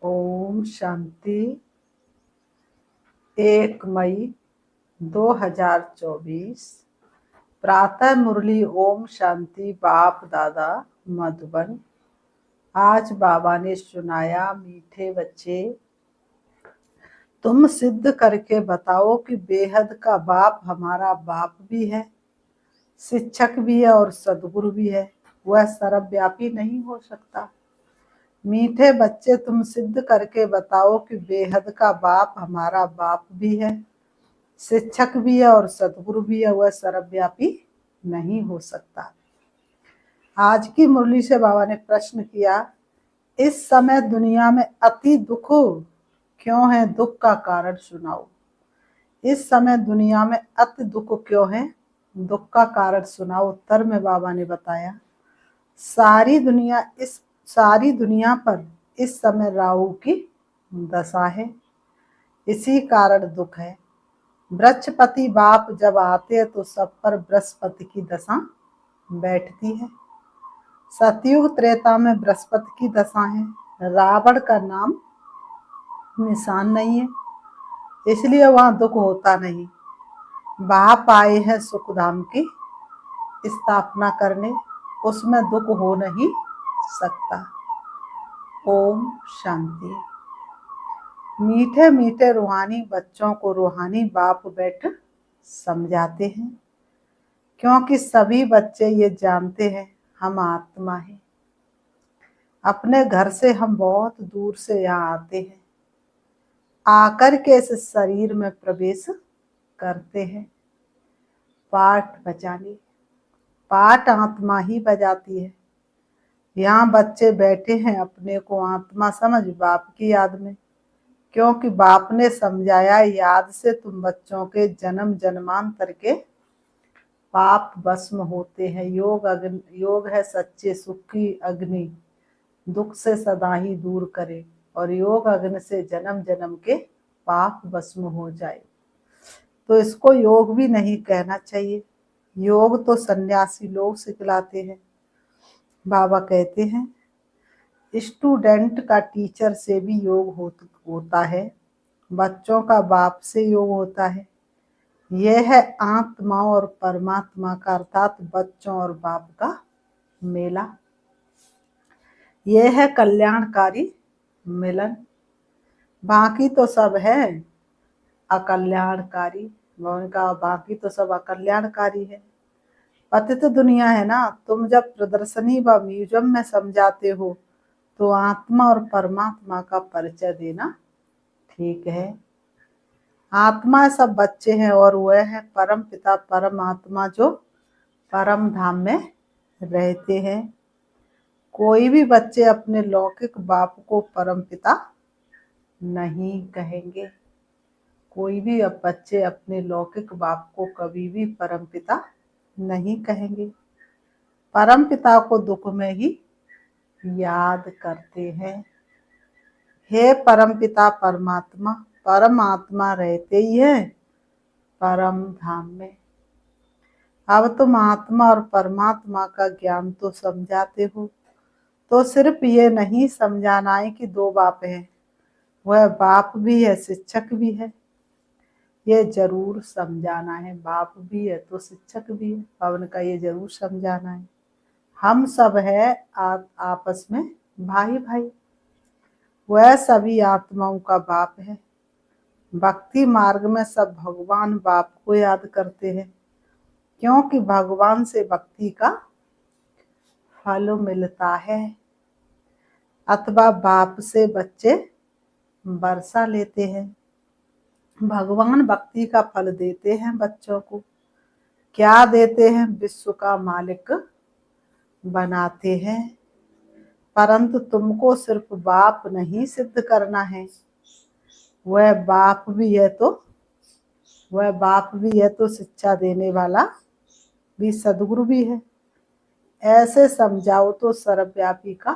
ओम शांति। 1 मई 2024 प्रातः मुरली। ओम शांति। बाप दादा मधुबन। आज बाबा ने सुनाया, मीठे बच्चे, तुम सिद्ध करके बताओ कि बेहद का बाप हमारा बाप भी है, शिक्षक भी है और सदगुरु भी है। वह सर्वव्यापी नहीं हो सकता। मीठे बच्चे, तुम सिद्ध करके बताओ कि बेहद का बाप हमारा बाप भी है, शिक्षक भी है और सदगुरु भी है। वह सर्वव्यापी नहीं हो सकता। आज की मुरली से बाबा ने प्रश्न किया, इस समय दुनिया में अति दुख क्यों है? दुख का कारण सुनाओ। इस समय दुनिया में अति दुख क्यों है? दुख का कारण सुनाओ। उत्तर में बाबा ने बताया, सारी दुनिया पर इस समय राहु की दशा है, इसी कारण दुख है। बृहस्पति बाप जब आते हैं तो सब पर बृहस्पति की दशा बैठती है। सतयुग त्रेता में बृहस्पति की दशा है। रावण का नाम निशान नहीं है, इसलिए वहां दुख होता नहीं। बाप आए हैं सुखधाम की स्थापना करने, उसमें दुख हो नहीं सकता। ओम शांति। मीठे मीठे रूहानी बच्चों को रूहानी बाप बैठ समझाते हैं, क्योंकि सभी बच्चे ये जानते हैं हम आत्मा हैं। अपने घर से हम बहुत दूर से यहाँ आते हैं, आकर के इस शरीर में प्रवेश करते हैं पाठ बजाने। पाठ आत्मा ही बजाती है। यहाँ बच्चे बैठे हैं अपने को आत्मा समझ बाप की याद में, क्योंकि बाप ने समझाया, याद से तुम बच्चों के जन्म जन्मांतर के पाप भस्म होते हैं। योग है सच्चे सुख की अग्नि, दुख से सदा ही दूर करे, और योग अग्नि से जन्म जन्म के पाप भस्म हो जाए। तो इसको योग भी नहीं कहना चाहिए। योग तो सन्यासी लोग सिखलाते हैं। बाबा कहते हैं, स्टूडेंट का टीचर से भी योग होता है, बच्चों का बाप से योग होता है। यह है आत्मा और परमात्मा का, अर्थात बच्चों और बाप का मेला। यह है कल्याणकारी मिलन। बाकी तो सब है अकल्याणकारी। बाकी तो सब अकल्याणकारी है। पतित दुनिया है ना। तुम जब प्रदर्शनी व म्यूजियम में समझाते हो तो आत्मा और परमात्मा का परिचय देना ठीक है। आत्मा सब बच्चे हैं और वह है परम पिता परमात्मा जो परम धाम में रहते हैं। कोई भी बच्चे अपने लौकिक बाप को परम पिता नहीं कहेंगे। कोई भी बच्चे अपने लौकिक बाप को कभी भी परम पिता नहीं कहेंगे। परम पिता को दुख में ही याद करते हैं। हे परम पिता परमात्मा, परमात्मा रहते ही है परम धाम में। अब तुम आत्मा और परमात्मा का ज्ञान तो समझाते हो, तो सिर्फ ये नहीं समझाना है कि दो बाप हैं, वह बाप भी है शिक्षक भी है। ये जरूर समझाना है। बाप भी है तो शिक्षक भी है। पवन का ये जरूर समझाना है। हम सब है आपस में भाई भाई। वह सभी आत्माओं का बाप है। भक्ति मार्ग में सब भगवान बाप को याद करते हैं, क्योंकि भगवान से भक्ति का फल मिलता है। अथवा बाप से बच्चे वर्षा लेते हैं। भगवान भक्ति का फल देते हैं बच्चों को। क्या देते हैं? विश्व का मालिक बनाते हैं। परंतु तुमको सिर्फ बाप नहीं सिद्ध करना है, वह बाप भी है तो शिक्षा देने वाला भी सदगुरु भी है। ऐसे समझाओ तो सर्वव्यापी का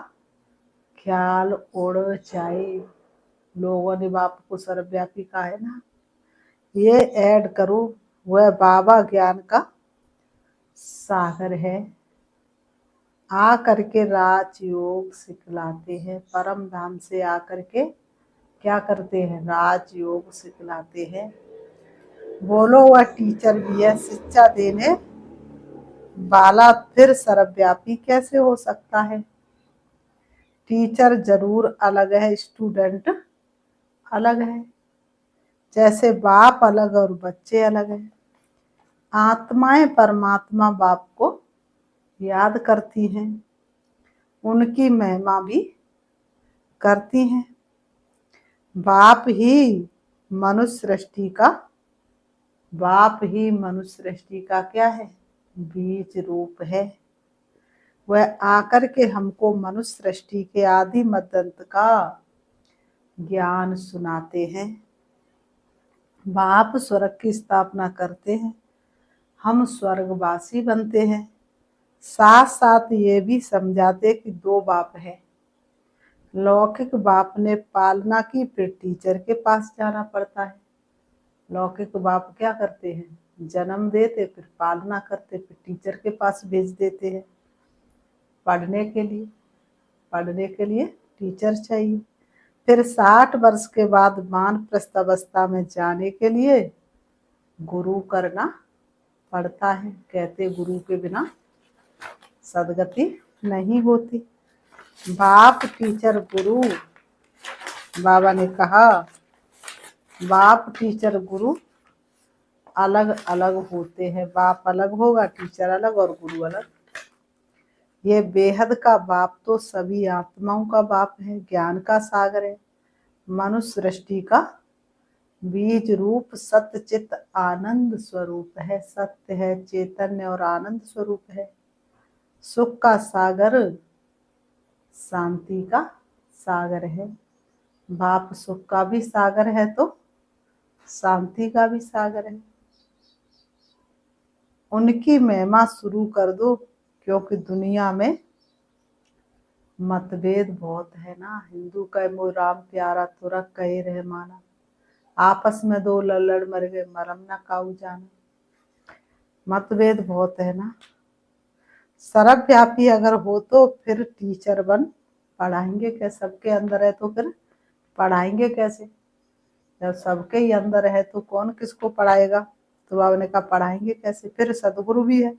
ख्याल उड़ जाए। लोगों ने बाप को सर्वव्यापी कहा है ना, ये ऐड करो। वह बाबा ज्ञान का सागर है। आ करके राजयोग सिखलाते हैं। परम धाम से आकर के क्या करते हैं? राजयोग सिखलाते हैं। बोलो, वह टीचर भी है, शिक्षा देने वाला फिर सर्वव्यापी कैसे हो सकता है? टीचर जरूर अलग है, स्टूडेंट अलग है। जैसे बाप अलग और बच्चे अलग हैं। आत्माएं परमात्मा बाप को याद करती हैं, उनकी महिमा भी करती हैं। बाप ही मनुष्य सृष्टि का क्या है? बीज रूप है। वह आकर के हमको मनुष्य सृष्टि के आदि मध्य अंत का ज्ञान सुनाते हैं। बाप स्वर्ग की स्थापना करते हैं, हम स्वर्गवासी बनते हैं। साथ साथ ये भी समझाते कि दो बाप है। लौकिक बाप ने पालना की, फिर टीचर के पास जाना पड़ता है। लौकिक बाप क्या करते हैं? जन्म देते, फिर पालना करते, फिर टीचर के पास भेज देते हैं पढ़ने के लिए टीचर चाहिए। फिर 60 वर्ष के बाद वानप्रस्थ अवस्था में जाने के लिए गुरु करना पड़ता है। कहते गुरु के बिना सदगति नहीं होती। बाप टीचर गुरु, बाबा ने कहा बाप टीचर गुरु अलग अलग होते हैं। बाप अलग होगा, टीचर अलग और गुरु अलग। ये बेहद का बाप तो सभी आत्माओं का बाप है, ज्ञान का सागर है, मनुष्य सृष्टि का बीज रूप सत्य चित्त आनंद स्वरूप है। सत्य है, चैतन्य और आनंद स्वरूप है। सुख का सागर, शांति का सागर है। बाप सुख का भी सागर है तो शांति का भी सागर है। उनकी महिमा शुरू कर दो, क्योंकि दुनिया में मतभेद बहुत है ना। हिंदू कहे मोह राम प्यारा, तुरक कहे रहे माना। आपस में दो लल्लड़ मर गए, मरम न काऊ जाना। मतभेद बहुत है ना। सर्वव्यापी अगर हो तो फिर टीचर बन पढ़ाएंगे कैसे? सबके अंदर है तो फिर पढ़ाएंगे कैसे? जब सबके ही अंदर है तो कौन किसको पढ़ाएगा? तो बाबा ने कहा पढ़ाएंगे कैसे? फिर सदगुरु भी है,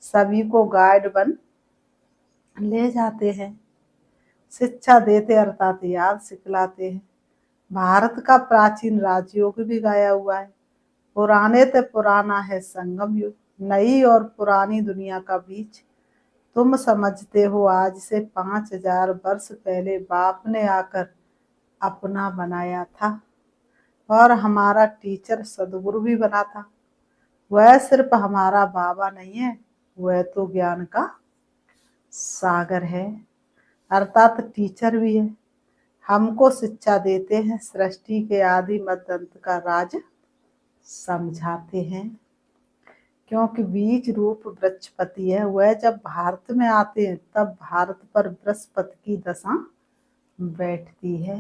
सभी को गाइड बन ले जाते हैं, शिक्षा देते अर्थात याद सिखलाते हैं। भारत का प्राचीन राजयोग भी गाया हुआ है। पुराने ते पुराना है संगम युग, नई और पुरानी दुनिया का बीच। तुम समझते हो आज से 5000 वर्ष पहले बाप ने आकर अपना बनाया था, और हमारा टीचर सदगुरु भी बना था। वह सिर्फ हमारा बाबा नहीं है, वह तो ज्ञान का सागर है, अर्थात टीचर भी है। हमको शिक्षा देते हैं, सृष्टि के आदि मध्य अंत का राज समझाते हैं। क्योंकि बीज रूप बृहस्पति है, वह जब भारत में आते हैं तब भारत पर बृहस्पति की दशा बैठती है।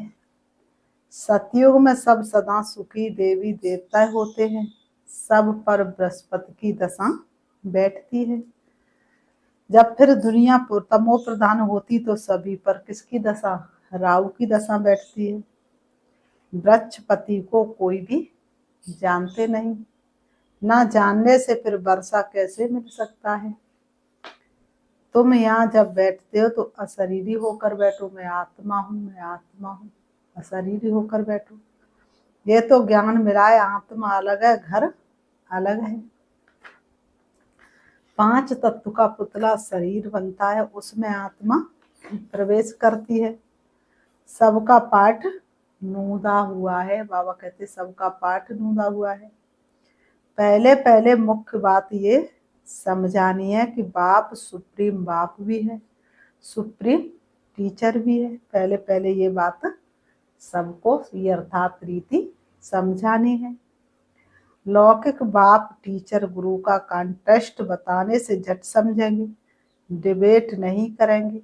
सतयुग में सब सदा सुखी देवी देवता होते हैं, सब पर बृहस्पति की दशा बैठती है। जब फिर दुनिया तमो प्रधान होती तो सभी पर किसकी दशा? राहु की दशा बैठती है। बृहस्पति को कोई भी जानते नहीं, ना जानने से फिर वर्षा कैसे मिल सकता है? तुम यहाँ जब बैठते हो तो अशरीरी होकर बैठो, मैं आत्मा हूँ, मैं आत्मा हूँ, अशरीरी होकर बैठो। ये तो ज्ञान मिला है, आत्मा अलग है, घर अलग है। 5 तत्व का पुतला शरीर बनता है, उसमें आत्मा प्रवेश करती है। सबका पाठ नूदा हुआ है, बाबा कहते सबका पाठ नूदा हुआ है। पहले पहले मुख्य बात ये समझानी है कि बाप सुप्रीम बाप भी है, सुप्रीम टीचर भी है। पहले पहले ये बात सबको यथार्थ रीति समझानी है। लौकिक बाप टीचर गुरु का कॉन्टेस्ट बताने से झट समझेंगे, डिबेट नहीं करेंगे।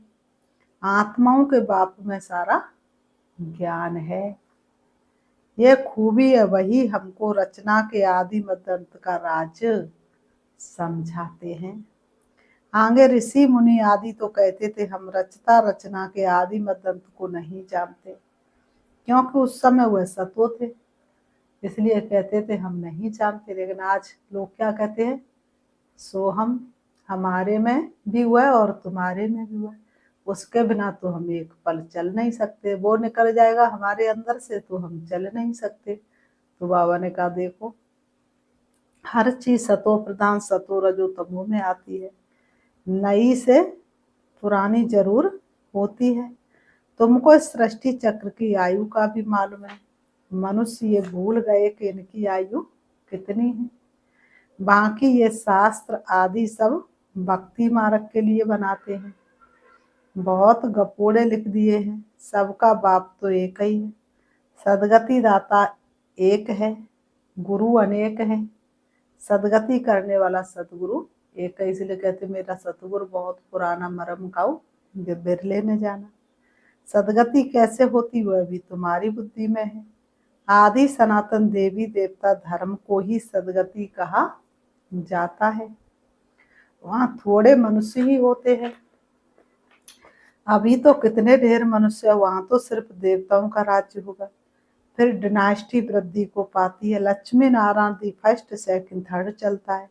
आत्माओं के बाप में सारा ज्ञान है, ये खूबी है, वही हमको रचना के आदि मध्य अंत का राज समझाते हैं। आगे ऋषि मुनि आदि तो कहते थे हम रचता रचना के आदि मदंत को नहीं जानते, क्योंकि उस समय वह सतो थे, इसलिए कहते थे हम नहीं जानते। लेकिन आज लोग क्या कहते हैं, सो हम, हमारे में भी हुआ और तुम्हारे में भी हुआ, उसके बिना तो हम एक पल चल नहीं सकते, वो निकल जाएगा हमारे अंदर से तो हम चल नहीं सकते। तो बाबा ने कहा देखो, हर चीज सतो प्रधान सतो रजो तमो में आती है, नई से पुरानी जरूर होती है। तुमको इस सृष्टि चक्र की आयु का भी मालूम है, मनुष्य ये भूल गए कि इनकी आयु कितनी है। बाकी ये शास्त्र आदि सब भक्ति मार्ग के लिए बनाते हैं, बहुत गपोड़े लिख दिए हैं। सबका बाप तो एक ही है, सदगति दाता एक है, गुरु अनेक हैं, सदगति करने वाला सतगुरु एक है। इसलिए कहते मेरा सतगुरु बहुत पुराना मरम काऊ जो बिरले ने जाना। सदगति कैसे होती वह भी तुम्हारी बुद्धि में है। आदि सनातन देवी देवता धर्म को ही सदगति कहा जाता है। वहां थोड़े मनुष्य ही होते हैं, अभी तो कितने ढेर मनुष्य है, वहां तो सिर्फ देवताओं का राज्य होगा। फिर डिनास्टी वृद्धि को पाती है, Lakshmi Narayan the first second third चलता है।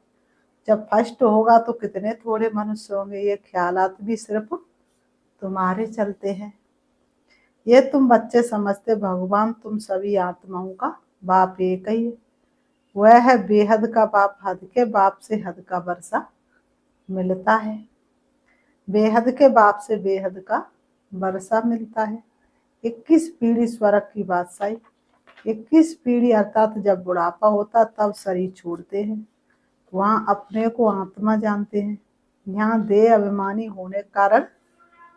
जब फर्स्ट होगा तो कितने थोड़े मनुष्य होंगे, ये ख्यालात भी सिर्फ तुम्हारे चलते हैं। ये तुम बच्चे समझते, भगवान तुम सभी आत्माओं का बाप एक ही है। वह है बेहद का बाप, हद के बाप से हद का वर्षा मिलता है, बेहद के बाप से बेहद का वर्षा मिलता है। 21 पीढ़ी स्वर्ग की बादशाही, 21 पीढ़ी अर्थात जब बुढ़ापा होता तब शरीर छोड़ते हैं, वहां अपने को आत्मा जानते हैं। यहाँ देह अभिमानी होने के कारण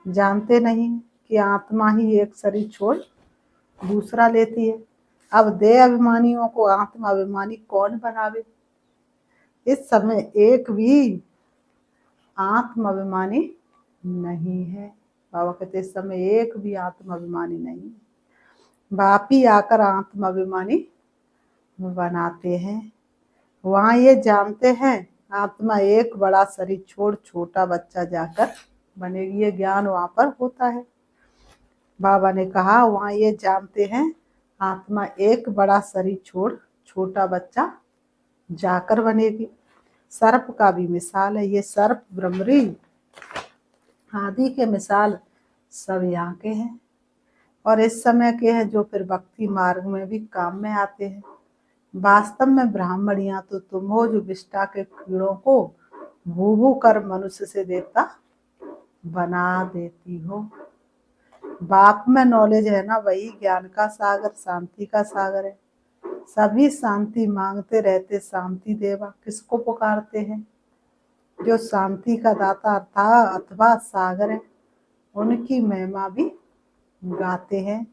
जानते नहीं कि आत्मा ही एक शरीर छोड़ दूसरा लेती है। अब देह अभिमानियों को आत्मा अभिमानी कौन बनावे। इस समय एक भी आत्म अभिमानी नहीं है। बाबा कहते इस समय एक भी आत्म अभिमानी नहीं है, बाप ही आकर आत्म अभिमानी बनाते हैं। वहां ये जानते हैं आत्मा एक बड़ा शरीर छोड़ छोटा बच्चा जाकर बनेगी, ये ज्ञान वहां पर होता है। बाबा ने कहा वहां ये जानते हैं आत्मा एक बड़ा शरीर छोड़ छोटा बच्चा जाकर बनेगी। सर्प का भी मिसाल है, ये सर्प ब्रह्मरी आदि के मिसाल सब यहाँ के हैं और इस समय के हैं जो फिर भक्ति मार्ग में भी काम में आते हैं। वास्तव में ब्राह्मणियां तो तुम हो जो विष्टा के कीड़ों को भू भू कर मनुष्य से देवता बना देती हो। बाप में नॉलेज है ना, वही ज्ञान का सागर शांति का सागर है। सभी शांति मांगते रहते, शांति देवा किसको पुकारते हैं, जो शांति का दाता था अथवा सागर है, उनकी महिमा भी गाते हैं।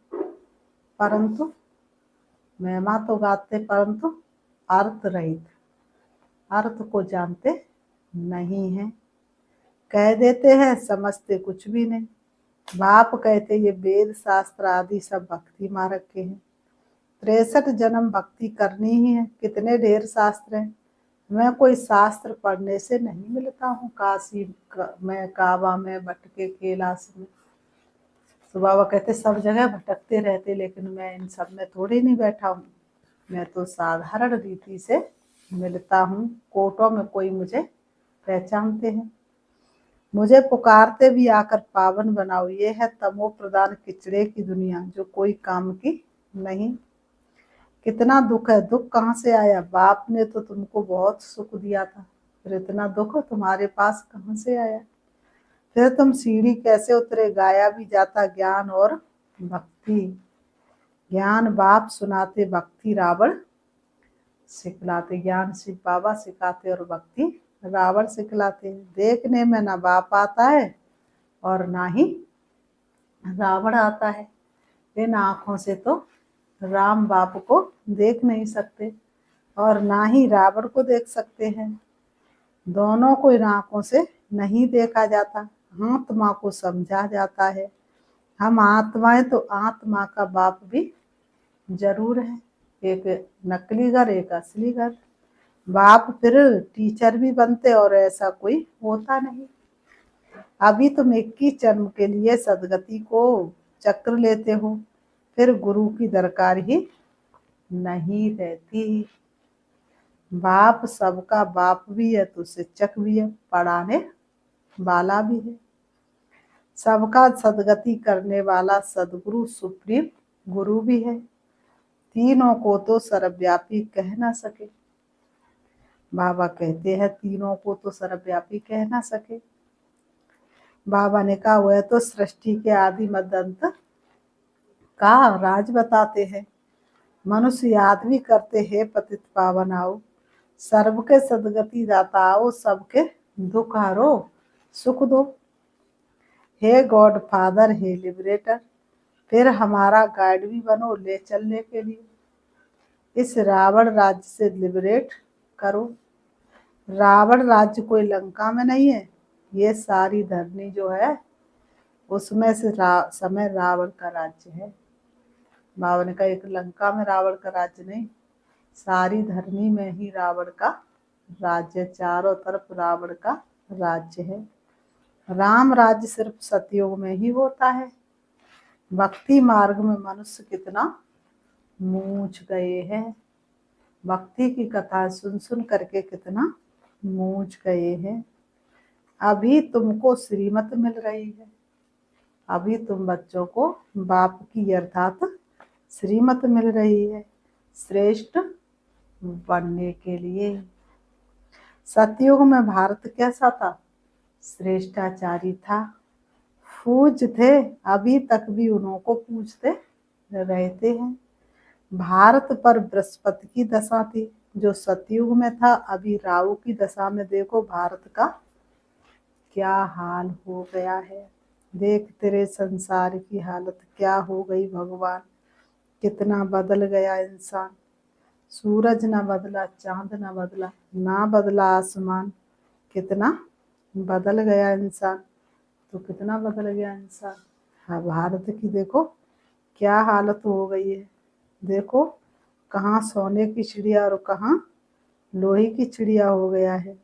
परंतु महिमा तो गाते परंतु अर्थ रहित, अर्थ को जानते नहीं है। कह देते हैं समझते कुछ भी नहीं। बाप कहते ये वेद शास्त्र आदि सब भक्ति मार्ग के हैं, 63 जन्म भक्ति करनी ही है। कितने ढेर शास्त्र हैं, मैं कोई शास्त्र पढ़ने से नहीं मिलता हूँ। काशी में, काबा में, भटके कैलाश में, तो बाबा कहते सब जगह भटकते रहते, लेकिन मैं इन सब में थोड़ी नहीं बैठा हूँ। मैं तो साधारण रीति से मिलता हूँ, कोटों में कोई मुझे पहचानते हैं, मुझे पुकारते भी आकर पावन बनाओ। ये है तमो प्रदान किचड़े की दुनिया जो कोई काम की नहीं। कितना दुख है, दुख कहाँ से आया, बाप ने तो तुमको बहुत सुख दिया था, फिर इतना दुख तुम्हारे पास कहाँ से आया। फिर तुम सीढ़ी कैसे उतरे, गाया भी जाता ज्ञान और भक्ति। ज्ञान बाप सुनाते, भक्ति रावण सिखलाते। ज्ञान शिव बाबा सिखाते और भक्ति रावण सिखलाते। देखने में ना बाप आता है और ना ही रावण आता है। इन आँखों से तो राम बाप को देख नहीं सकते और ना ही रावण को देख सकते हैं। दोनों को इन आँखों से नहीं देखा जाता, आत्मा को समझा जाता है। हम आत्माएं तो आत्मा का बाप भी जरूर है, एक नकली घर एक असली घर। बाप फिर टीचर भी बनते और ऐसा कोई होता नहीं। अभी तुम 21 जन्म के लिए सदगति को चक्र लेते हो, फिर गुरु की दरकार ही नहीं रहती। बाप सबका बाप भी है तो शिक्षक भी है, पढ़ाने वाला भी है। सबका सदगति करने वाला सदगुरु सुप्रीम गुरु भी है। तीनों को तो सर्वव्यापी कह ना सके। बाबा कहते हैं तीनों को तो सर्वव्यापी कह ना सके। बाबा ने कहा वह तो सृष्टि के आदि मध्य अंत का राज बताते हैं। मनुष्य याद भी करते हैं पतित पावन आओ, सर्व के सदगति दाता आओ, सबके दुख हरो सुख दो। हे गॉड फादर, हे लिबरेटर, फिर हमारा गाइड भी बनो ले चलने के लिए। इस रावण राज्य से लिबरेट करो। रावण राज्य कोई लंका में नहीं है, ये सारी धरनी जो है उसमें से समय रावण का राज्य है। बाबा ने कहा एक लंका में रावण का राज्य नहीं, सारी धरनी में ही रावण का राज्य, चारों तरफ रावण का राज्य है। राम राज्य सिर्फ सतयुग में ही होता है। भक्ति मार्ग में मनुष्य कितना मूझ गए हैं, भक्ति की कथा सुन सुन करके कितना मूझ गए हैं। अभी तुमको श्रीमत मिल रही है, अभी तुम बच्चों को बाप की अर्थात श्रीमत मिल रही है श्रेष्ठ बनने के लिए। सतयुग में भारत कैसा था? श्रेष्ठाचारी था, पूज थे, अभी तक भी उन्हों को पूजते रहते हैं। भारत पर बृहस्पति की दशा थी जो सतयुग में था, अभी राहु की दशा में देखो भारत का क्या हाल हो गया है। देख तेरे संसार की हालत क्या हो गई भगवान, कितना बदल गया इंसान। सूरज ना बदला, चांद ना बदला, ना बदला आसमान, कितना बदल गया इंसान। तो कितना बदल गया इंसान। हाँ, भारत की देखो क्या हालत हो गई है। देखो कहाँ सोने की चिड़िया और कहाँ लोहे की चिड़िया हो गया है।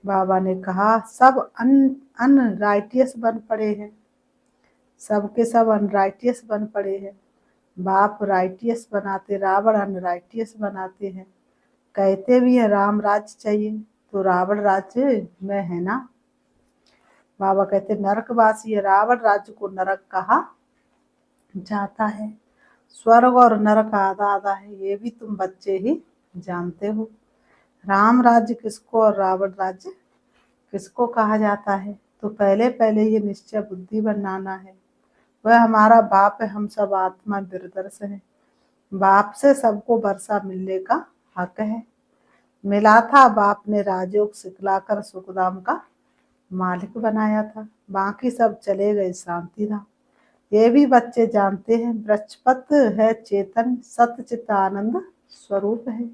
बाबा ने कहा सब अनराइटियस बन पड़े हैं, सबके सब अनराइटियस बन पड़े हैं। बाप राइटियस बनाते, रावण अनराइटियस बनाते हैं। कहते भी है राम राज्य चाहिए, तो रावण राज्य में है ना। बाबा कहते नरकवासी है, रावण राज्य को नरक कहा जाता है। स्वर्ग और नरक आधा आधा है, ये भी तुम बच्चे ही जानते हो। राम राज्य किसको और रावण राज्य किसको कहा जाता है? तो पहले पहले ये निश्चय बुद्धि बनाना है। वह हमारा बाप है, हम सब आत्मा बिरदर्श है। बाप से सबको वर्षा मिलने का हक है। मिला था, बाप ने राजयोग सिखलाकर सुखदाम का मालिक बनाया था, बाकी सब चले गए शांति धाम। ये भी बच्चे जानते हैं बृहस्पत है चेतन, सत्य चित्त आनंद स्वरूप है।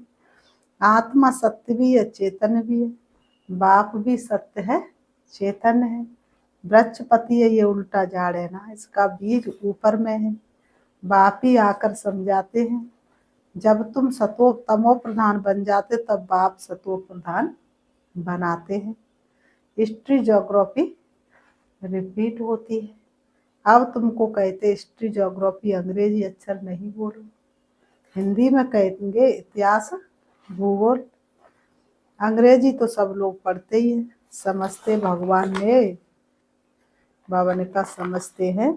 आत्मा सत्य भी है, चेतन भी है। बाप भी सत्य है, चेतन है। बृहस्पति है, ये उल्टा झाड़ है ना, इसका बीज ऊपर में है। बाप ही आकर समझाते हैं। जब तुम सतो तमो प्रधान बन जाते तब बाप सतो प्रधान बनाते हैं। हिस्ट्री ज्योग्राफी रिपीट होती है। अब तुमको कहते हिस्ट्री ज्योग्राफी अंग्रेजी अक्षर नहीं बोलो, हिंदी में कहेंगे इतिहास भूगोल। अंग्रेजी तो सब लोग पढ़ते ही हैं, समझते भगवान ने, बाबा ने कहा समझते हैं।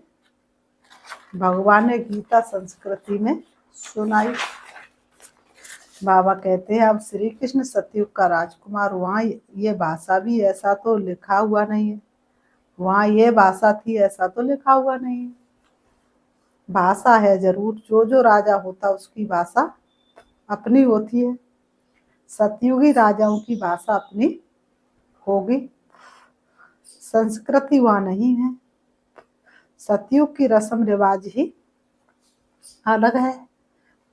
भगवान ने गीता संस्कृति में सुनाई। बाबा कहते हैं अब श्री कृष्ण सतयुग का राजकुमार, वहाँ ये भाषा भी ऐसा तो लिखा हुआ नहीं है, वहाँ ये भाषा थी ऐसा तो लिखा हुआ नहीं है। भाषा है जरूर, जो जो राजा होता उसकी भाषा अपनी होती है। सतयुगी राजाओं की भाषा अपनी होगी, संस्कृति वहाँ नहीं है। सतयुग की रस्म रिवाज ही अलग है,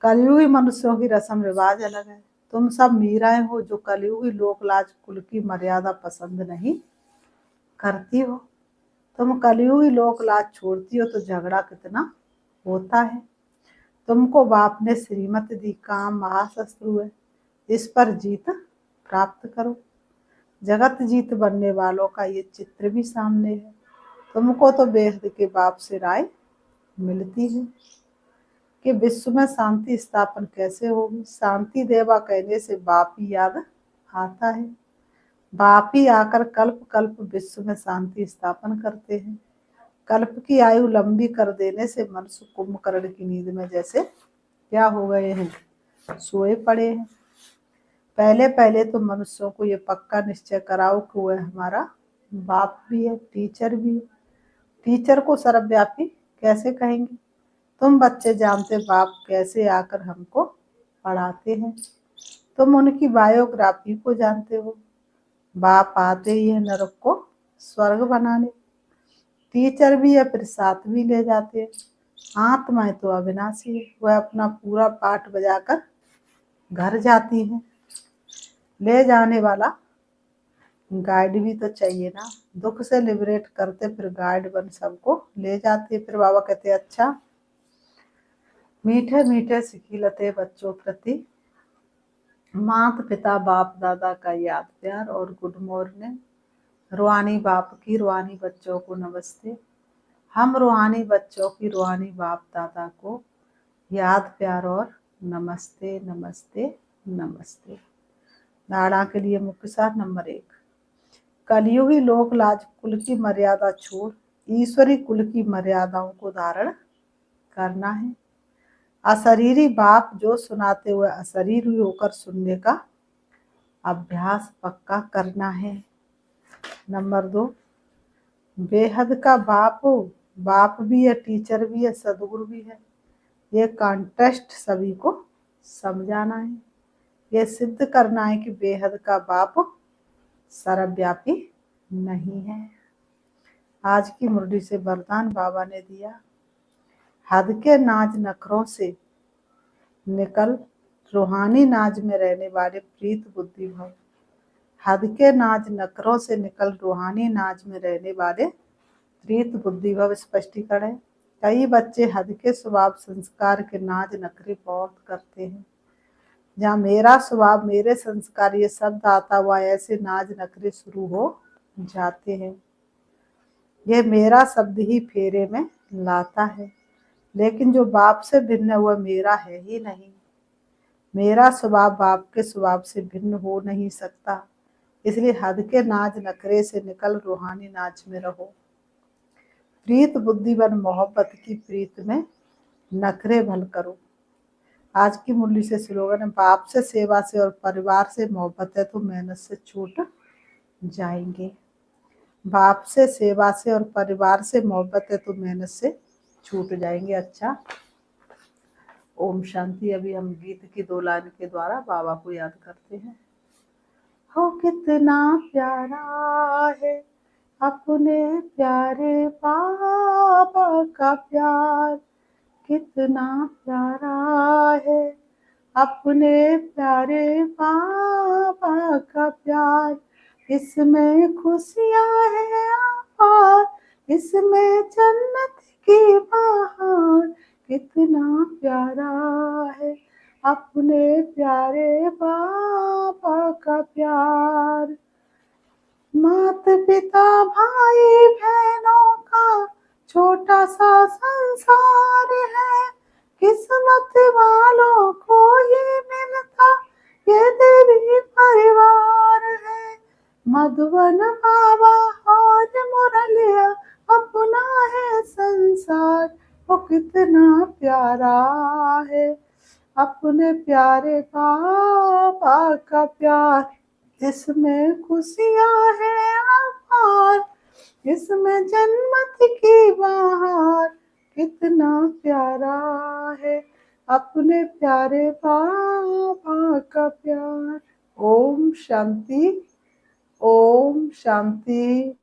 कलयुगी मनुष्यों की रस्म रिवाज अलग है। तुम सब मीराएं हो जो कलयुगी लोकलाज कुल की मर्यादा पसंद नहीं करती हो। तुम कलयुगी लोकलाज छोड़ती हो तो झगड़ा कितना होता है। तुमको बाप ने श्रीमत दी, काम महाशत्रु है, इस पर जीत प्राप्त करो। जगत जीत बनने वालों का ये चित्र भी सामने है। तुमको तो बेहद के बाप से राय मिलती है कि विश्व में शांति स्थापन कैसे होगी। शांति देवा कहने से बाप ही याद आता है। बाप ही आकर कल्प कल्प विश्व में शांति स्थापन करते हैं। कल्प की आयु लंबी कर देने से मनुष्य कुंभकर्ण की नींद में जैसे क्या हो गए हैं, सोए पड़े हैं। पहले पहले तो मनुष्यों को ये पक्का निश्चय कराओ कि वह हमारा बाप भी है, टीचर भी है। टीचर को सर्वव्यापी कैसे कहेंगे? तुम बच्चे जानते बाप कैसे आकर हमको पढ़ाते हैं। तुम उनकी बायोग्राफी को जानते हो। बाप आते ही है नरक को स्वर्ग बनाने। टीचर भी है, फिर साथ भी ले जाते हैं। आत्माएं तो अविनाशी है, वह अपना पूरा पाठ बजाकर घर जाती हैं। ले जाने वाला गाइड भी तो चाहिए ना। दुख से लिबरेट करते फिर गाइड बन सबको ले जाते। फिर बाबा कहते अच्छा, मीठे मीठे सिखिलते बच्चों प्रति माता पिता बाप दादा का याद प्यार और गुड मॉर्निंग। रूहानी बाप की रूहानी बच्चों को नमस्ते। हम रूहानी बच्चों की रूहानी बाप दादा को याद प्यार और नमस्ते नमस्ते नमस्ते। धारणा के लिए मुख्य सार नंबर 1, कलयुगी लोक लाज कुल की मर्यादा छोड़ ईश्वरी कुल की मर्यादाओं को धारण करना है। अशरीरी बाप जो सुनाते हुए अशरीरी होकर सुनने का अभ्यास पक्का करना है। नंबर 2, बेहद का बाप भी है, टीचर भी है, सदगुरु भी है। ये कॉन्टेस्ट सभी को समझाना है। ये सिद्ध करना है कि बेहद का बाप सर्वव्यापी नहीं है। आज की मुरली से वरदान बाबा ने दिया, हद के नाज नखरों से निकल रूहानी नाज में रहने वाले प्रीत बुद्धि भव। हद के नाज नखरों से निकल रूहानी नाज में रहने वाले प्रीत बुद्धि भव। स्पष्टीकरण है, कई बच्चे हद के स्वभाव संस्कार के नाज नखरे बहुत करते हैं। जहाँ मेरा स्वभाव मेरे संस्कार ये शब्द आता हुआ ऐसे नाज नखरे शुरू हो जाते हैं। ये मेरा शब्द ही फेरे में लाता है, लेकिन जो बाप से भिन्न हुआ मेरा है ही नहीं। मेरा स्वभाव बाप के स्वभाव से भिन्न हो नहीं सकता। इसलिए हद के नाज नखरे से निकल रूहानी नाज में रहो। प्रीत बुद्धि बन मोहब्बत की प्रीत में नखरे भल करो। आज की मुरली से स्लोगन है, बाप से सेवा से और परिवार से मोहब्बत है तो मेहनत से छूट जाएंगे। बाप से सेवा से और परिवार से मोहब्बत है तो मेहनत से छूट जाएंगे। अच्छा, ओम शांति। अभी हम गीत की 2 लाइन के द्वारा बाबा को याद करते हैं। हो कितना प्यारा है अपने प्यारे बाबा का प्यार, कितना प्यारा है अपने प्यारे बाबा का प्यार। इसमें खुशियाँ हैं और इसमें जन्नत की बहार, कितना प्यारा है अपने प्यारे बाबा का प्यार। माता पिता भाई बहनों का छोटा सा संसार है, किस्मत वालों को ही मिलता ये देवी परिवार है। मधुबन बाबा और मुरलिया अपना है संसार, वो कितना प्यारा है अपने प्यारे बाबा का प्यार। इसमें खुशियाँ हैं अपार, इसमें जन्नत की बहार, कितना प्यारा है अपने प्यारे बाबा का प्यार। ओम शांति, ओम शांति।